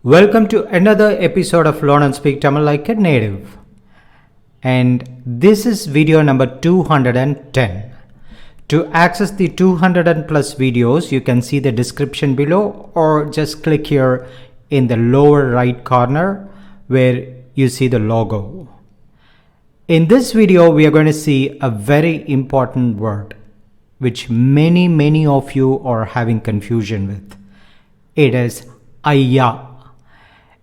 Welcome to another episode of Learn and Speak Tamil Like a Native. And this is video number 210. To access the 200 and plus videos, you can see the description below or just click here in the lower right corner where you see the logo. In this video, we are going to see a very important word which many of you are having confusion with. It is Ayya.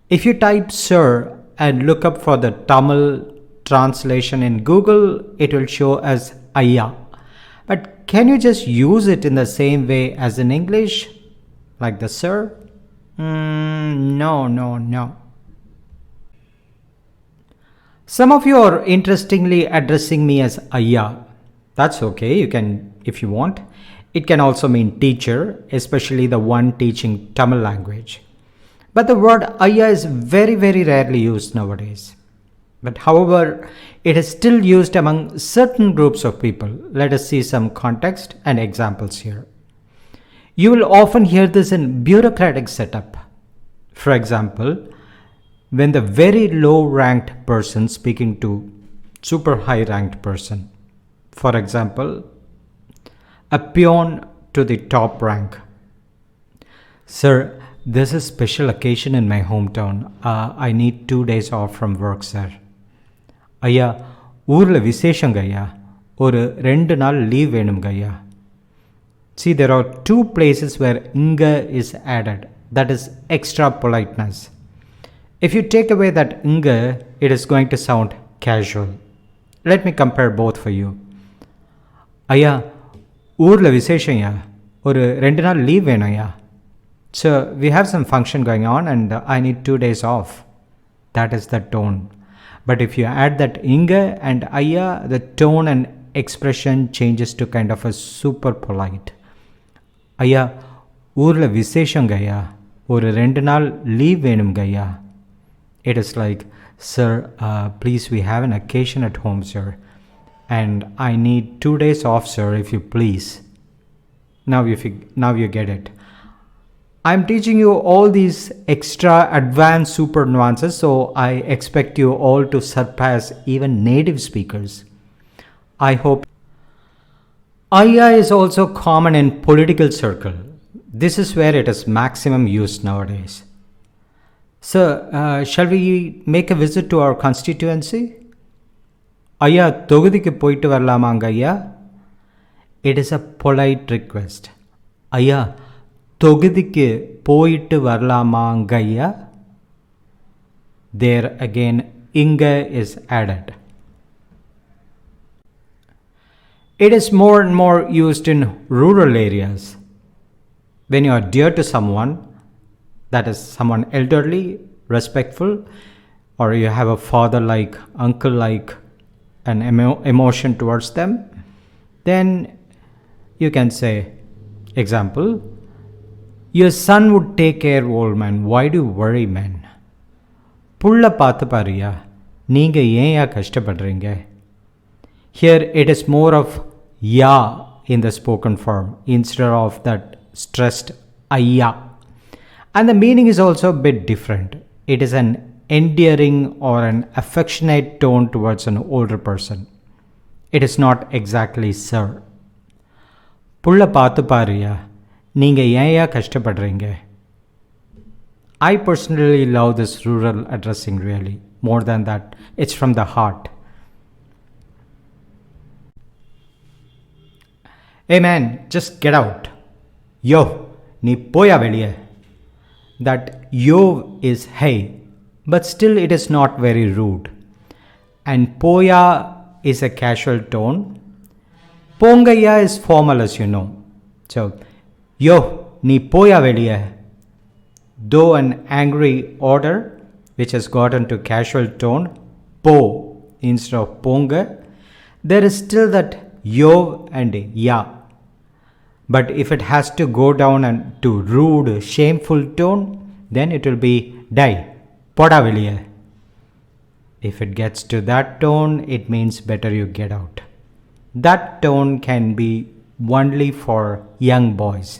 If you type sir and look up for the Tamil translation in Google, it will show as Ayya. But can you just use it in the same way as in English? Like the sir? No. Some of you are interestingly addressing me as Ayya. That's okay, you can if you want. It can also mean teacher, especially the one teaching Tamil language. But the word Ayya is very rarely used nowadays. But however, it is still used among certain groups of people. Let us see some context and examples here. You will often hear this in bureaucratic setup. For example, when the very low ranked person speaking to super high ranked person. For example, a peon to the top rank. Sir, there's a special occasion in my hometown. I need 2 days off from work, sir. ஐயா ஊரில் விசேஷங்க ஐயா ஒரு 2 நாள் leave வேணுங்க ஐயா. See, there are 2 places where inga is added. That is extra politeness. If you take away that inga, it is going to sound casual. Let me compare both for you. ஐயா ஊரில் விசேஷம் ஐயா ஒரு 2 நாள் leave வேணும் ஐயா. So we have some function going on and I need 2 days off. That is the tone. But if you add that inga and ayya, the tone and expression changes to kind of a super polite. Ayya, ஊர்ல விசேஷங்க ஐயா ஒரு 2 நாள் leave வேணுங்க ஐயா. It is like, sir, please, we have an occasion at home, sir. And I need 2 days off, sir, if you please. Now you get it. I'm teaching you all these extra advanced super nuances, so I expect you all to surpass even native speakers. I hope. Ayya is also common in political circle. This is where it is maximum used nowadays. Sir, shall we make a visit to our constituency? Ayya, தொகுதிக்கு போயிட்டு வரலாமாங்க ஐயா? It is a polite request. Ayya, தொகுதிக்கு போயிட்டு வரலாமாங்கய்யா? There again inga is added. It is more and more used in rural areas. When you are dear to someone, that is someone elderly, respectful, or you have a father like, uncle like, an emotion towards them, then you can say, example, your son would take care, old man. Why do you worry, man? புள்ள பார்த்து பாருயா நீங்க ஏன்யா கஷ்டப்படுறீங்க? Here it is more of ya in the spoken form instead of that stressed ayya. And the meaning is also a bit different. It is an endearing or an affectionate tone towards an older person. It is not exactly sir. புள்ள பார்த்து பாருயா நீங்க ஏன்யா கஷ்டப்படுறீங்க? I personally love this rural addressing really. More than that, it's from the heart. Hey man, just get out. Yo, நீ போயா வெளியே. That yo is hey, but still it is not very rude. And poya is a casual tone. Pongaya is formal, as you know. So, yo, நீ போயா வெளியே. Though an angry order which has gotten to casual tone, po instead of ponga, there is still that yo and ya. But if it has to go down and to rude, shameful tone, then it will be dai, poda வெளியே. If it gets to that tone, it means better you get out. That tone can be only for young boys.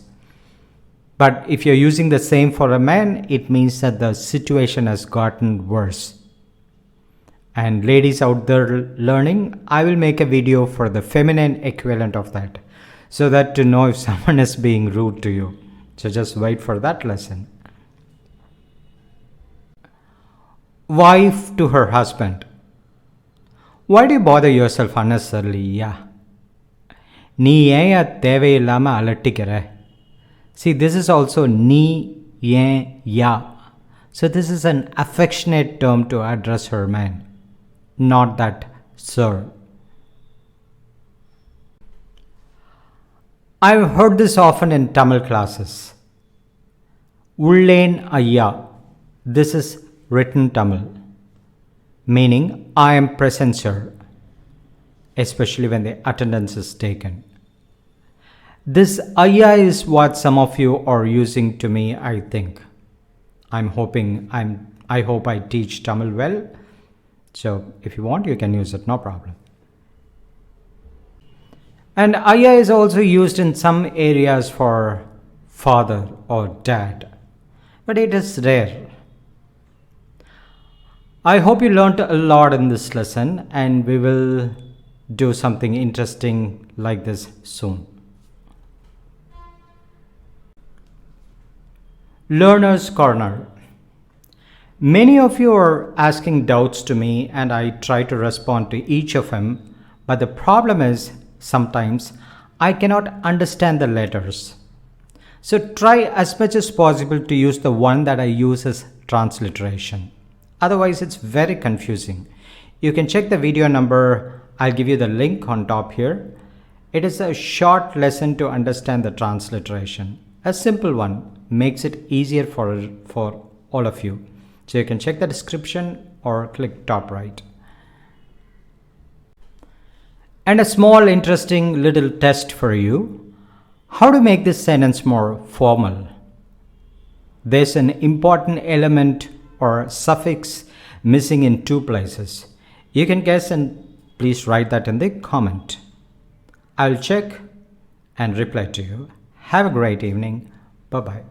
But if you're using the same for a man, it means that the situation has gotten worse. And ladies out there learning, I will make a video for the feminine equivalent of that, so that to know if someone is being rude to you. So just wait for that lesson. Wife to her husband. Why do you bother yourself unnecessarily? Yeah. நீ ஏன் தேவையில்லாம அலட்டிக்கிற? See, this is also நீ ஏன் ya. So this is an affectionate term to address her man, not that sir. I've heard this often in Tamil classes. Ullen ayya. This is written Tamil, meaning I am present sir, especially when the attendance is taken. This ayya is what some of you are using to me, I think. I hope I teach Tamil well. So if you want, you can use it, no problem. And ayya is also used in some areas for father or dad, but it is rare. I hope you learned a lot in this lesson, and we will do something interesting like this soon. Learner's Corner. Many of you are asking doubts to me, and I try to respond to each of them, but the problem is sometimes I cannot understand the letters. So try as much as possible to use the one that I use as transliteration. Otherwise, it's very confusing. You can check the video number. I'll give you the link on top here. It is a short lesson to understand the transliteration. A simple one makes it easier for all of you. So you can check the description or click top right. And a small interesting little test for you. How to make this sentence more formal? There's an important element or suffix missing in two places. You can guess and please write that in the comment. I'll check and reply to you. Have a great evening. Bye-bye.